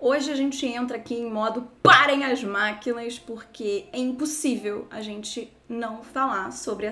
Hoje a gente entra aqui em modo parem as máquinas, porque é impossível a gente não falar sobre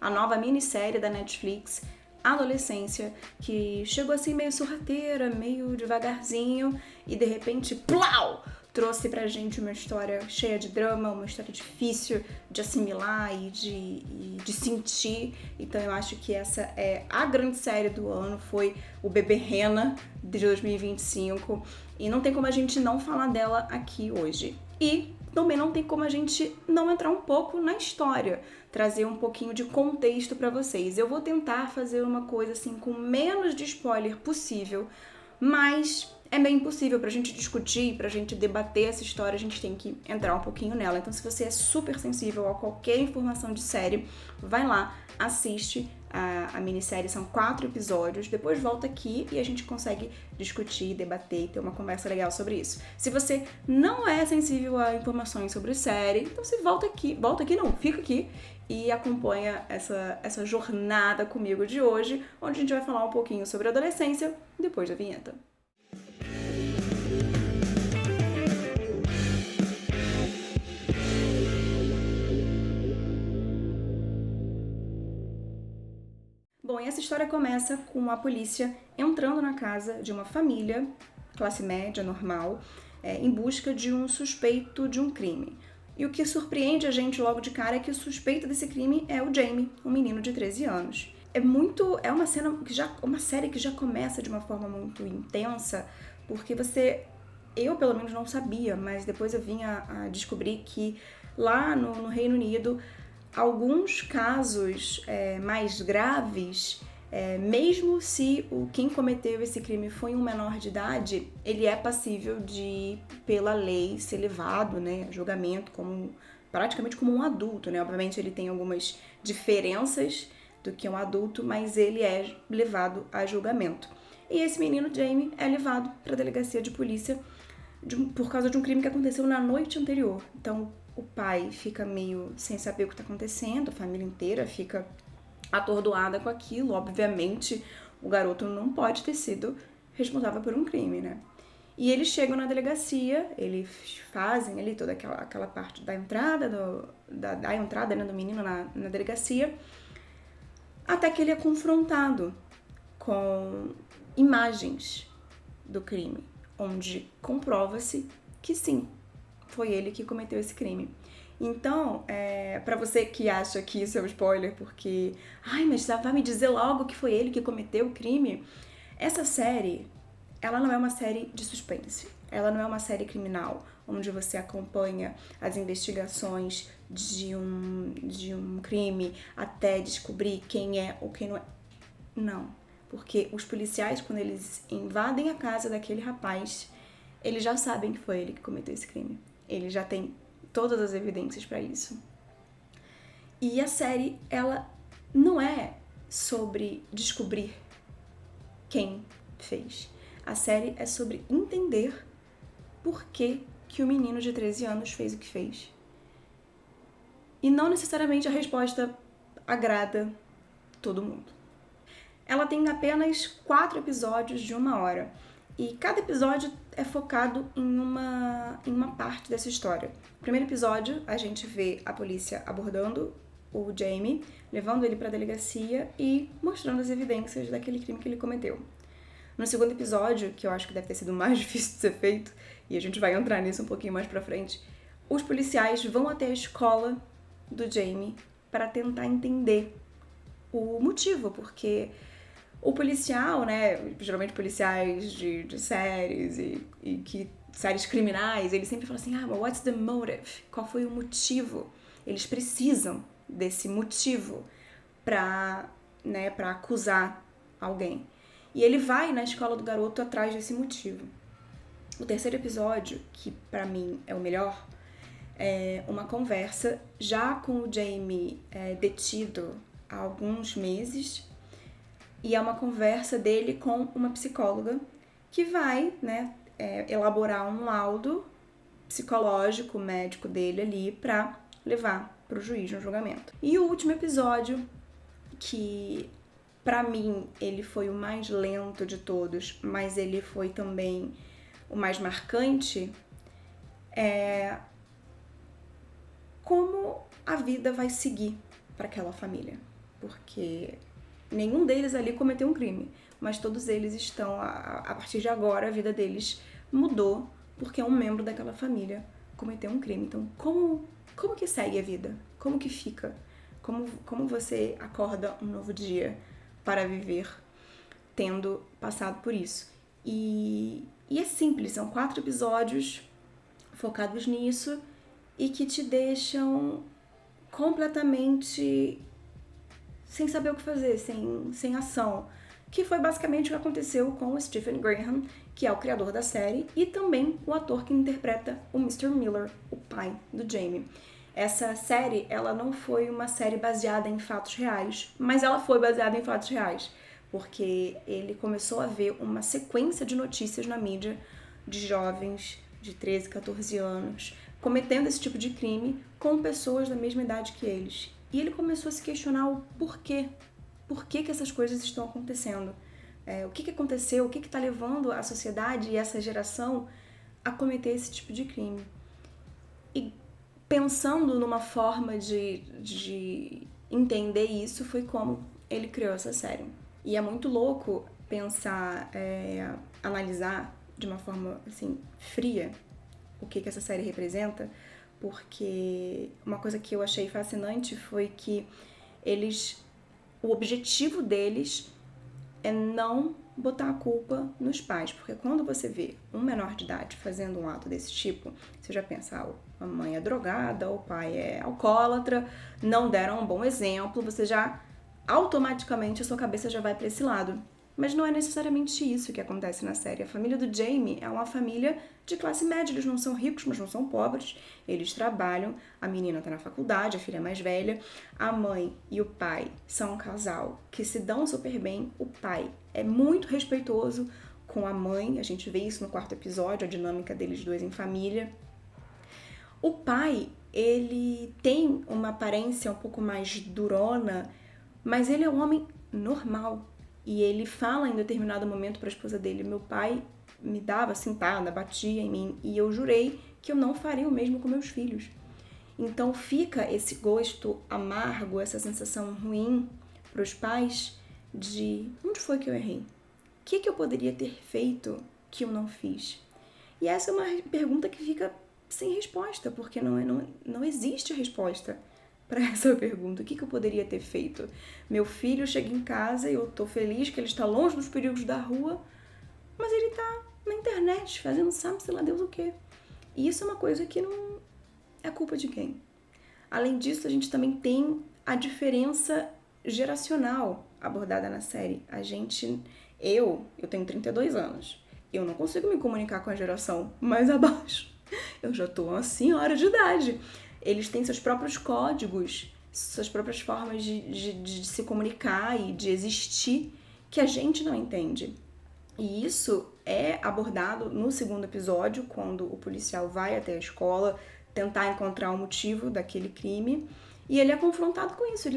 a nova minissérie da Netflix, Adolescência, que chegou assim meio sorrateira, meio devagarzinho e de repente, plau! Trouxe pra gente uma história cheia de drama, uma história difícil de assimilar e de sentir. Então eu acho que essa é a grande série do ano, foi o Bebê Rena de 2025. E não tem como a gente não falar dela aqui hoje. E também não tem como a gente não entrar um pouco na história, trazer um pouquinho de contexto pra vocês. Eu vou tentar fazer uma coisa assim com menos de spoiler possível, mas é meio impossível pra gente discutir, pra gente debater essa história, a gente tem que entrar um pouquinho nela. Então, se você é super sensível a qualquer informação de série, vai lá, assiste a minissérie, são 4 episódios, depois volta aqui e a gente consegue discutir, debater e ter uma conversa legal sobre isso. Se você não é sensível a informações sobre série, então você fica aqui e acompanha essa jornada comigo de hoje, onde a gente vai falar um pouquinho sobre adolescência depois da vinheta. Bom, e essa história começa com a polícia entrando na casa de uma família, classe média, normal, em busca de um suspeito de um crime. E o que surpreende a gente logo de cara é que o suspeito desse crime é o Jamie, um menino de 13 anos. É uma série que já começa de uma forma muito intensa, porque eu pelo menos não sabia, mas depois eu vim a descobrir que lá no Reino Unido, alguns casos mais graves, mesmo se quem cometeu esse crime foi um menor de idade, ele é passível de, pela lei, ser levado, né, a julgamento praticamente como um adulto, né? Obviamente ele tem algumas diferenças do que um adulto, mas ele é levado a julgamento. E esse menino, Jamie, é levado para a delegacia de polícia por causa de um crime que aconteceu na noite anterior. Então, o pai fica meio sem saber o que está acontecendo, a família inteira fica atordoada com aquilo. Obviamente, o garoto não pode ter sido responsável por um crime, né? E eles chegam na delegacia, eles fazem ali toda aquela parte da entrada, da entrada, né, do menino na delegacia, até que ele é confrontado com imagens do crime, onde comprova-se que sim, foi ele que cometeu esse crime. Então, pra você que acha que isso é um spoiler, porque mas vai me dizer logo que foi ele que cometeu o crime, essa série, ela não é uma série de suspense, ela não é uma série criminal, onde você acompanha as investigações de um crime até descobrir quem é ou quem não é. Não, porque os policiais, quando eles invadem a casa daquele rapaz, eles já sabem que foi ele que cometeu esse crime. Ele já tem todas as evidências para isso. E a série, ela não é sobre descobrir quem fez. A série é sobre entender por que o menino de 13 anos fez o que fez. E não necessariamente a resposta agrada todo mundo. Ela tem apenas 4 episódios de 1 hora. E cada episódio é focado em uma parte dessa história. No primeiro episódio, a gente vê a polícia abordando o Jamie, levando ele para a delegacia e mostrando as evidências daquele crime que ele cometeu. No segundo episódio, que eu acho que deve ter sido mais difícil de ser feito, e a gente vai entrar nisso um pouquinho mais pra frente, os policiais vão até a escola do Jamie para tentar entender o motivo, porque o policial, né, geralmente policiais de séries e que séries criminais, eles sempre falam assim, but what's the motive? Qual foi o motivo? Eles precisam desse motivo pra acusar alguém. E ele vai na escola do garoto atrás desse motivo. O terceiro episódio, que pra mim é o melhor, é uma conversa já com o Jamie detido há alguns meses. E é uma conversa dele com uma psicóloga que vai, elaborar um laudo psicológico, médico dele ali pra levar pro juiz no julgamento. E o último episódio, que pra mim ele foi o mais lento de todos, mas ele foi também o mais marcante é como a vida vai seguir para aquela família. Porque nenhum deles ali cometeu um crime, mas todos eles estão, a partir de agora, a vida deles mudou porque um membro daquela família cometeu um crime. Então, como que segue a vida? Como que fica? Como você acorda um novo dia para viver tendo passado por isso? E é simples, são 4 episódios focados nisso e que te deixam completamente sem saber o que fazer, sem ação. Que foi basicamente o que aconteceu com o Stephen Graham, que é o criador da série, e também o ator que interpreta o Mr. Miller, o pai do Jamie. Essa série, ela não foi uma série baseada em fatos reais, mas ela foi baseada em fatos reais, porque ele começou a ver uma sequência de notícias na mídia de jovens de 13, 14 anos cometendo esse tipo de crime com pessoas da mesma idade que eles. E ele começou a se questionar o porquê. Por que essas coisas estão acontecendo? O que aconteceu? O que está levando a sociedade e essa geração a cometer esse tipo de crime? E pensando numa forma de entender isso, foi como ele criou essa série. E é muito louco pensar, analisar de uma forma assim, fria o que essa série representa, porque uma coisa que eu achei fascinante foi que o objetivo deles é não botar a culpa nos pais, porque quando você vê um menor de idade fazendo um ato desse tipo, você já pensa, a mãe é drogada, o pai é alcoólatra, não deram um bom exemplo, você já automaticamente a sua cabeça já vai para esse lado. Mas não é necessariamente isso que acontece na série. A família do Jamie é uma família de classe média, eles não são ricos, mas não são pobres, eles trabalham, a menina tá na faculdade, a filha é mais velha, a mãe e o pai são um casal que se dão super bem, o pai é muito respeitoso com a mãe, a gente vê isso no 4º episódio, a dinâmica deles dois em família. O pai, ele tem uma aparência um pouco mais durona, mas ele é um homem normal. E ele fala em determinado momento para a esposa dele, meu pai me dava cintada, batia em mim, e eu jurei que eu não faria o mesmo com meus filhos. Então fica esse gosto amargo, essa sensação ruim para os pais de onde foi que eu errei? O que eu poderia ter feito que eu não fiz? E essa é uma pergunta que fica sem resposta, porque não existe resposta para essa pergunta. O que eu poderia ter feito? Meu filho chega em casa e eu tô feliz que ele está longe dos perigos da rua, mas ele tá na internet fazendo sabe-se lá Deus o quê. E isso é uma coisa que não é culpa de quem. Além disso, a gente também tem a diferença geracional abordada na série. Eu tenho 32 anos. Eu não consigo me comunicar com a geração mais abaixo. Eu já tô uma senhora de idade. Eles têm seus próprios códigos, suas próprias formas de se comunicar e de existir que a gente não entende. E isso é abordado no 2º episódio, quando o policial vai até a escola tentar encontrar o motivo daquele crime. E ele é confrontado com isso,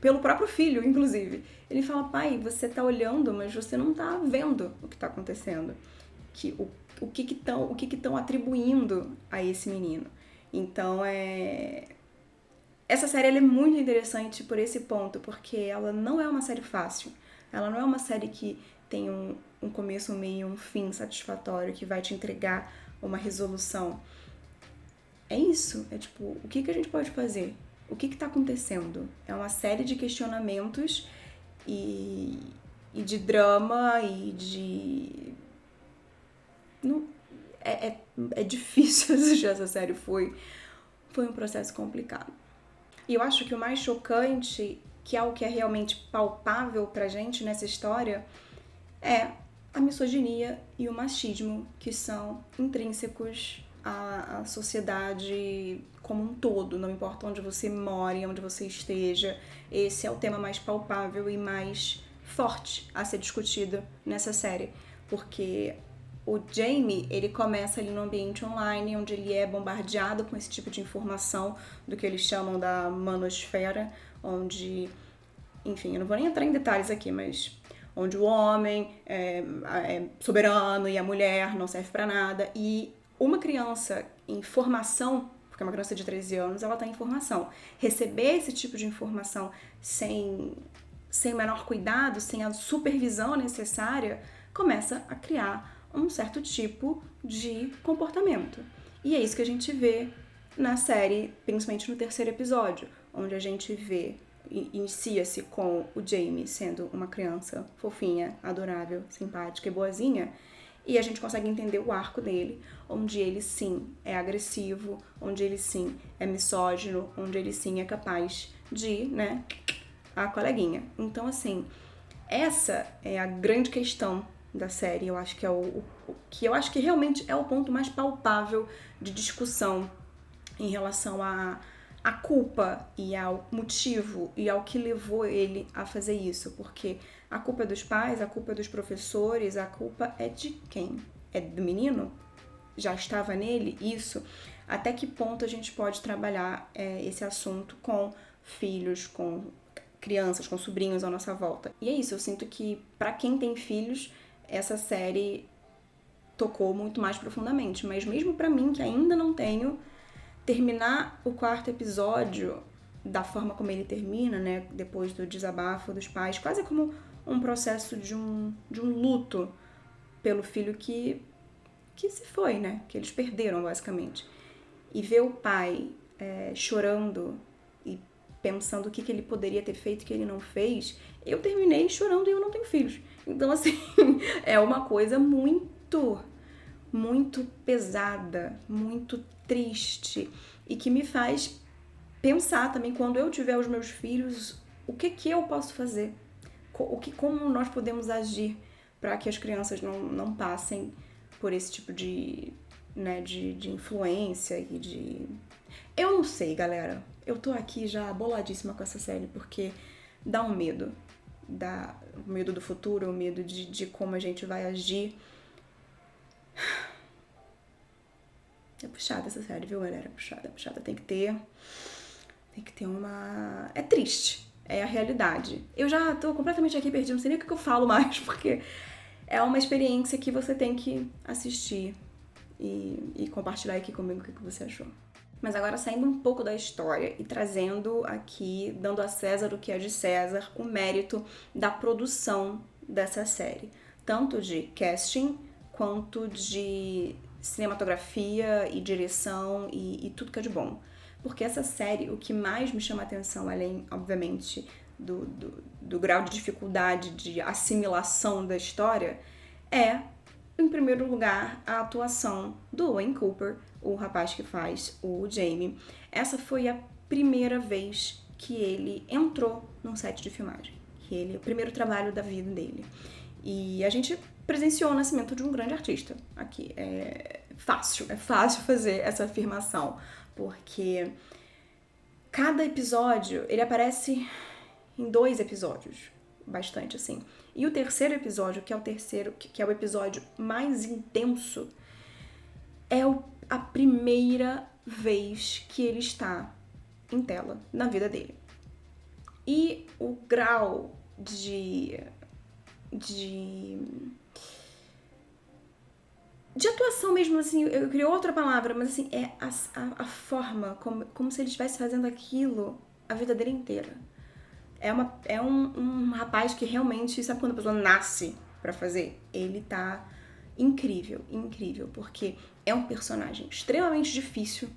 pelo próprio filho, inclusive. Ele fala, pai, você tá olhando, mas você não tá vendo o que tá acontecendo. O que estão atribuindo a esse menino. Então, essa série ela é muito interessante por esse ponto, porque ela não é uma série fácil. Ela não é uma série que tem um começo, um meio, um fim satisfatório, que vai te entregar uma resolução. É isso, é tipo, o que a gente pode fazer? O que está acontecendo? É uma série de questionamentos e de drama e de... Não, é difícil assistir essa série, foi um processo complicado. E eu acho que o mais chocante, que é o que é realmente palpável pra gente nessa história, é a misoginia e o machismo, que são intrínsecos à sociedade como um todo, não importa onde você mora, onde você esteja, esse é o tema mais palpável e mais forte a ser discutido nessa série, porque o Jamie, ele começa ali no ambiente online, onde ele é bombardeado com esse tipo de informação do que eles chamam da manosfera, onde, enfim, eu não vou nem entrar em detalhes aqui, mas onde o homem é soberano e a mulher não serve pra nada. E uma criança em formação, porque uma criança de 13 anos, ela tá em formação, receber esse tipo de informação sem o menor cuidado, sem a supervisão necessária, começa a criar um certo tipo de comportamento. E é isso que a gente vê na série, principalmente no terceiro episódio, onde a gente vê, inicia-se com o Jamie sendo uma criança fofinha, adorável, simpática e boazinha, e a gente consegue entender o arco dele, onde ele sim é agressivo, onde ele sim é misógino, onde ele sim é capaz de, né, a coleguinha. Então, assim, essa é a grande questão da série. Eu acho que é o que eu acho que realmente é o ponto mais palpável de discussão em relação à culpa e ao motivo e ao que levou ele a fazer isso. Porque a culpa é dos pais, a culpa é dos professores, a culpa é de quem? É do menino? Já estava nele isso? Até que ponto a gente pode trabalhar esse assunto com filhos, com crianças, com sobrinhos à nossa volta? E é isso, eu sinto que pra quem tem filhos, essa série tocou muito mais profundamente. Mas mesmo pra mim, que ainda não tenho, terminar o quarto episódio da forma como ele termina, né, depois do desabafo dos pais, quase como um processo de um luto pelo filho que se foi, né, que eles perderam basicamente. E ver o pai chorando e pensando o que ele poderia ter feito que ele não fez, eu terminei chorando e eu não tenho filhos. Então, assim, é uma coisa muito, muito pesada, muito triste e que me faz pensar também, quando eu tiver os meus filhos, o que eu posso fazer? Como nós podemos agir para que as crianças não passem por esse tipo de, né, de influência e de... Eu não sei, galera. Eu tô aqui já boladíssima com essa série, porque dá um medo. Dá o medo do futuro, o medo de como a gente vai agir. É puxada essa série, viu, galera? É puxada. Tem que ter uma... É triste. É a realidade. Eu já tô completamente aqui perdida, não sei nem o que eu falo mais, porque é uma experiência que você tem que assistir e compartilhar aqui comigo o que você achou. Mas agora saindo um pouco da história e trazendo aqui, dando a César o que é de César, o mérito da produção dessa série. Tanto de casting, quanto de cinematografia e direção e tudo que é de bom. Porque essa série, o que mais me chama a atenção, além, obviamente, do grau de dificuldade de assimilação da história, é, em primeiro lugar, a atuação do Wayne Cooper, o rapaz que faz o Jamie. Essa foi a primeira vez que ele entrou num set de filmagem. O primeiro trabalho da vida dele. E a gente presenciou o nascimento de um grande artista aqui. É fácil fazer essa afirmação, porque cada episódio, ele aparece em 2 episódios, bastante assim. E o terceiro episódio, que é o episódio mais intenso, é a primeira vez que ele está em tela na vida dele. E o grau de atuação mesmo, assim, eu queria outra palavra, mas assim, é a forma, como se ele estivesse fazendo aquilo a vida dele inteira. É um rapaz que realmente, sabe quando a pessoa nasce pra fazer? Ele tá incrível, porque é um personagem extremamente difícil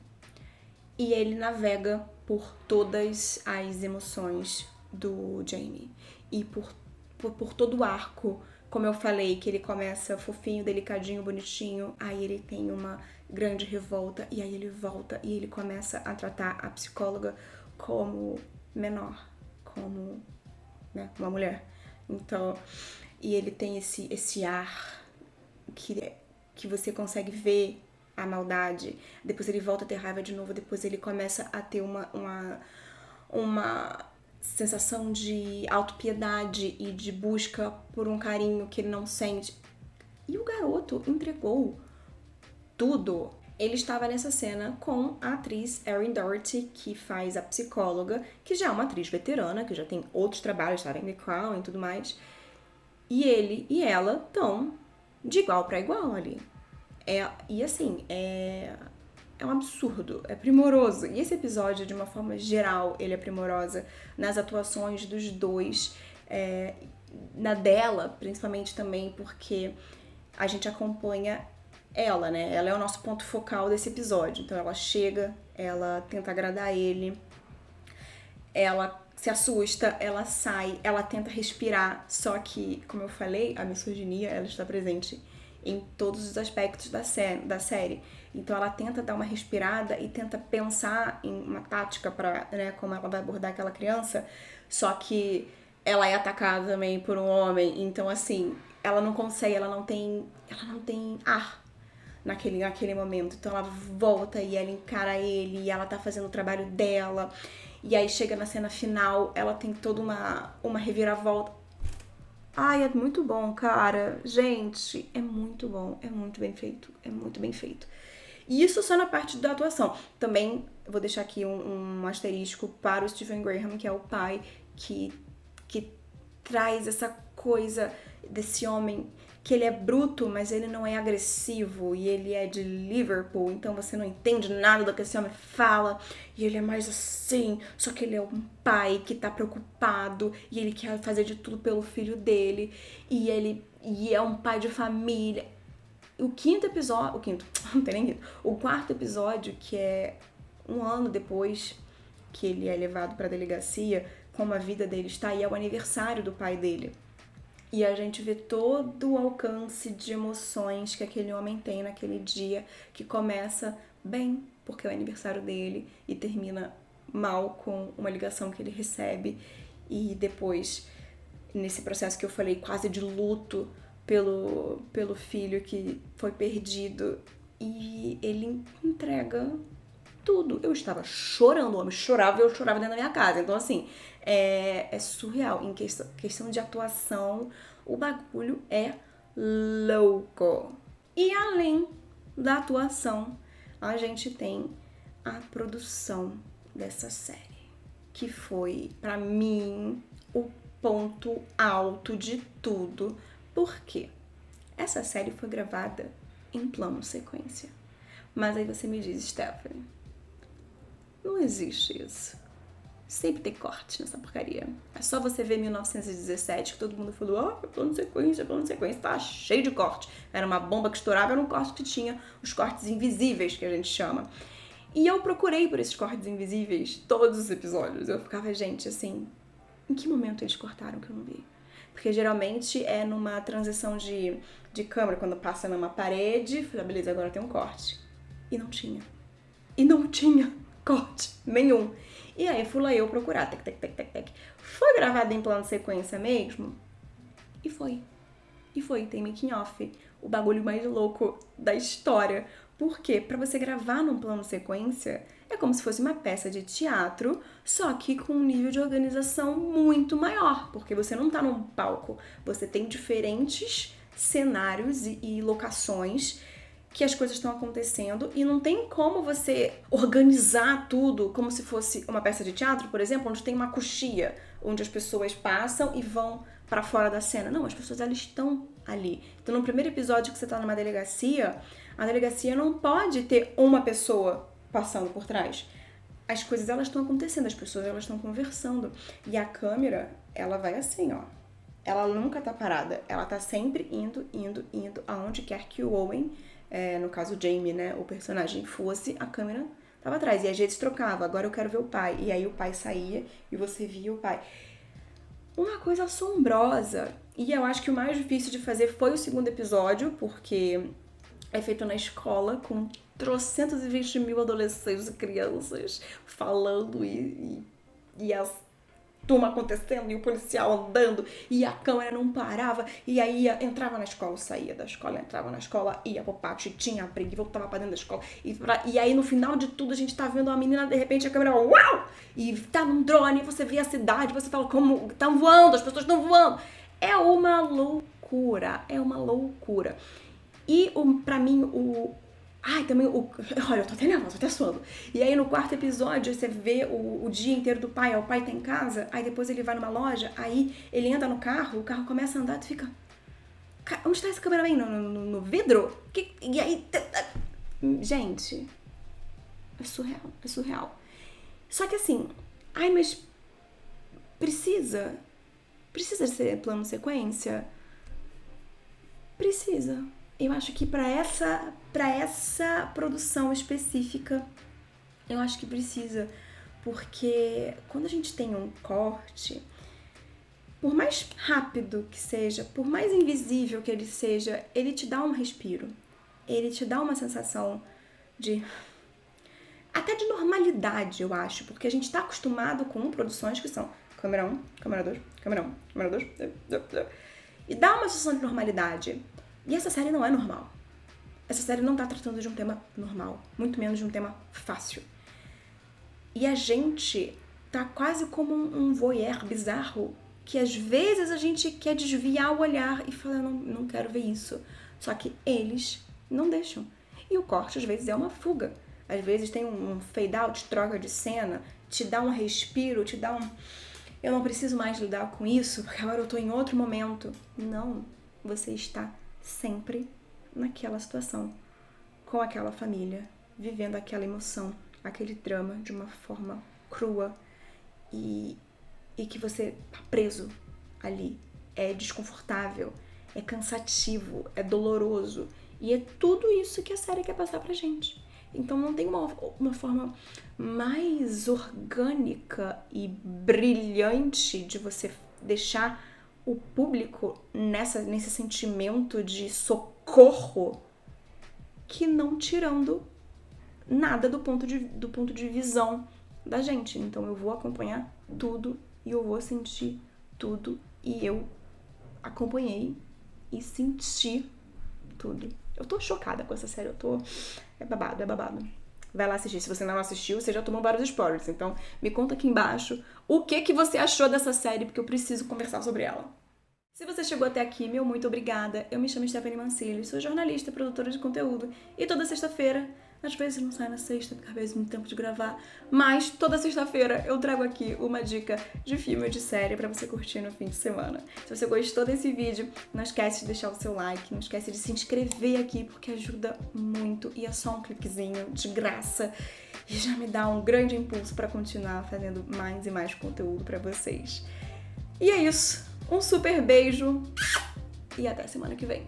e ele navega por todas as emoções do Jamie. E por todo o arco, como eu falei, que ele começa fofinho, delicadinho, bonitinho, aí ele tem uma grande revolta, e aí ele volta e ele começa a tratar a psicóloga como menor, como, né, uma mulher. Então, e ele tem esse ar que você consegue ver a maldade, depois ele volta a ter raiva de novo, depois ele começa a ter uma sensação de autopiedade e de busca por um carinho que ele não sente. E o garoto entregou tudo. Ele estava nessa cena com a atriz Erin Doherty, que faz a psicóloga, que já é uma atriz veterana, que já tem outros trabalhos, está em The Crown e tudo mais. E ele e ela estão de igual para igual ali. E assim, é um absurdo, é primoroso. E esse episódio, de uma forma geral, ele é primorosa nas atuações dos dois, na dela, principalmente também porque a gente acompanha ela, né? Ela é o nosso ponto focal desse episódio. Então ela chega, ela tenta agradar ele, ela se assusta, ela sai, ela tenta respirar, só que, como eu falei, a misoginia, ela está presente em todos os aspectos da série. Então ela tenta dar uma respirada e tenta pensar em uma tática para, né, como ela vai abordar aquela criança, só que ela é atacada também por um homem, então assim, ela não consegue, ela não tem ar naquele momento. Então ela volta e ela encara ele e ela tá fazendo o trabalho dela. E aí chega na cena final, ela tem toda uma reviravolta. Ai, é muito bom, cara. Gente, é muito bom. É muito bem feito. É muito bem feito. E isso só na parte da atuação. Também vou deixar aqui um asterisco para o Stephen Graham, que é o pai que traz essa coisa desse homem que ele é bruto, mas ele não é agressivo, e ele é de Liverpool, então você não entende nada do que esse homem fala, e ele é mais assim, só que ele é um pai que tá preocupado, e ele quer fazer de tudo pelo filho dele, e é um pai de família. O quarto episódio, que é um ano depois que ele é levado pra delegacia, como a vida dele está, e é o aniversário do pai dele. E a gente vê todo o alcance de emoções que aquele homem tem naquele dia, que começa bem, porque é o aniversário dele, e termina mal com uma ligação que ele recebe. E depois, nesse processo que eu falei, quase de luto pelo filho que foi perdido. E ele entrega tudo. Eu estava chorando, o homem chorava e eu chorava dentro da minha casa. Então, assim, é surreal. Em questão de atuação, o bagulho é louco. E além da atuação, a gente tem a produção dessa série, que foi, pra mim, o ponto alto de tudo. Por quê? Essa série foi gravada em plano sequência. Mas aí você me diz, Stephanie, não existe isso. Sempre tem corte nessa porcaria. É só você ver 1917, que todo mundo falou, plano sequência, tá cheio de corte. Era uma bomba que estourava, era um corte que tinha os cortes invisíveis, que a gente chama. E eu procurei por esses cortes invisíveis todos os episódios. Eu ficava, gente, assim, em que momento eles cortaram que eu não vi? Porque geralmente é numa transição de câmera, quando passa numa parede, falei, beleza, agora tem um corte. E não tinha corte nenhum. E aí fui lá eu procurar, Foi gravado em plano sequência mesmo? E foi, tem making off, o bagulho mais louco da história. Porque pra você gravar num plano sequência, é como se fosse uma peça de teatro, só que com um nível de organização muito maior, porque você não tá num palco, você tem diferentes cenários e locações que as coisas estão acontecendo, e não tem como você organizar tudo como se fosse uma peça de teatro, por exemplo, onde tem uma coxia, onde as pessoas passam e vão para fora da cena. Não, as pessoas, elas estão ali. Então, no primeiro episódio que você tá numa delegacia, a delegacia não pode ter uma pessoa passando por trás. As coisas, elas estão acontecendo, as pessoas, elas estão conversando. E a câmera, ela vai assim, ó. Ela nunca tá parada. Ela tá sempre indo, aonde quer que o Owen, no caso o Jamie, né, o personagem, fosse, a câmera tava atrás. E às vezes trocava, agora eu quero ver o pai. E aí o pai saía e você via o pai. Uma coisa assombrosa. E eu acho que o mais difícil de fazer foi o segundo episódio, porque é feito na escola, com 320 mil adolescentes e crianças falando e as turma acontecendo e o policial andando e a câmera não parava, e aí entrava na escola, saía da escola, entrava na escola, ia pro pátio, tinha briga e voltava pra dentro da escola, e aí no final de tudo a gente tá vendo uma menina, de repente a câmera, uau, e tá num drone, você vê a cidade, você fala como estão voando, as pessoas estão voando. É uma loucura, E pra mim olha, eu tô até nervosa, tô até suando. E aí no quarto episódio você vê o dia inteiro do pai, o pai tá em casa, aí depois ele vai numa loja, aí ele entra no carro, o carro começa a andar, tu fica, Onde tá esse cameraman? No vidro? E aí... Gente, é surreal. Só que assim, mas precisa ser plano sequência? Precisa. Eu acho que pra essa produção específica, eu acho que precisa. Porque quando a gente tem um corte, por mais rápido que seja, por mais invisível que ele seja, ele te dá um respiro. Ele te dá uma sensação até de normalidade, eu acho. Porque a gente tá acostumado com produções que são câmera 1, câmera 2, câmera 1, câmera 2. E dá uma sensação de normalidade. E essa série não é normal. Essa série não tá tratando de um tema normal, muito menos de um tema fácil. E a gente tá quase como um voyeur bizarro, que às vezes a gente quer desviar o olhar e falar, não quero ver isso. Só que eles não deixam. E o corte às vezes é uma fuga. Às vezes tem um fade out, troca de cena, te dá um respiro, te dá eu não preciso mais lidar com isso, porque agora eu tô em outro momento. Não, você está sempre naquela situação, com aquela família, vivendo aquela emoção, aquele drama de uma forma crua e que você tá preso ali. É desconfortável, é cansativo, é doloroso e é tudo isso que a série quer passar pra gente. Então não tem uma forma mais orgânica e brilhante de você deixar o público nesse sentimento de socorro que não tirando nada do ponto de visão da gente. Então eu vou acompanhar tudo e eu vou sentir tudo e eu acompanhei e senti tudo. Eu tô chocada com essa série, é babado. Vai lá assistir. Se você não assistiu, você já tomou vários spoilers. Então, me conta aqui embaixo o que você achou dessa série, porque eu preciso conversar sobre ela. Se você chegou até aqui, meu muito obrigada. Eu me chamo Stephanie Mancilli, sou jornalista e produtora de conteúdo. E toda sexta-feira, às vezes não sai na sexta, porque às vezes não tem tempo de gravar, mas toda sexta-feira eu trago aqui uma dica de filme ou de série pra você curtir no fim de semana. Se você gostou desse vídeo, não esquece de deixar o seu like, não esquece de se inscrever aqui, porque ajuda muito e é só um cliquezinho de graça e já me dá um grande impulso pra continuar fazendo mais e mais conteúdo pra vocês. E é isso. Um super beijo e até semana que vem.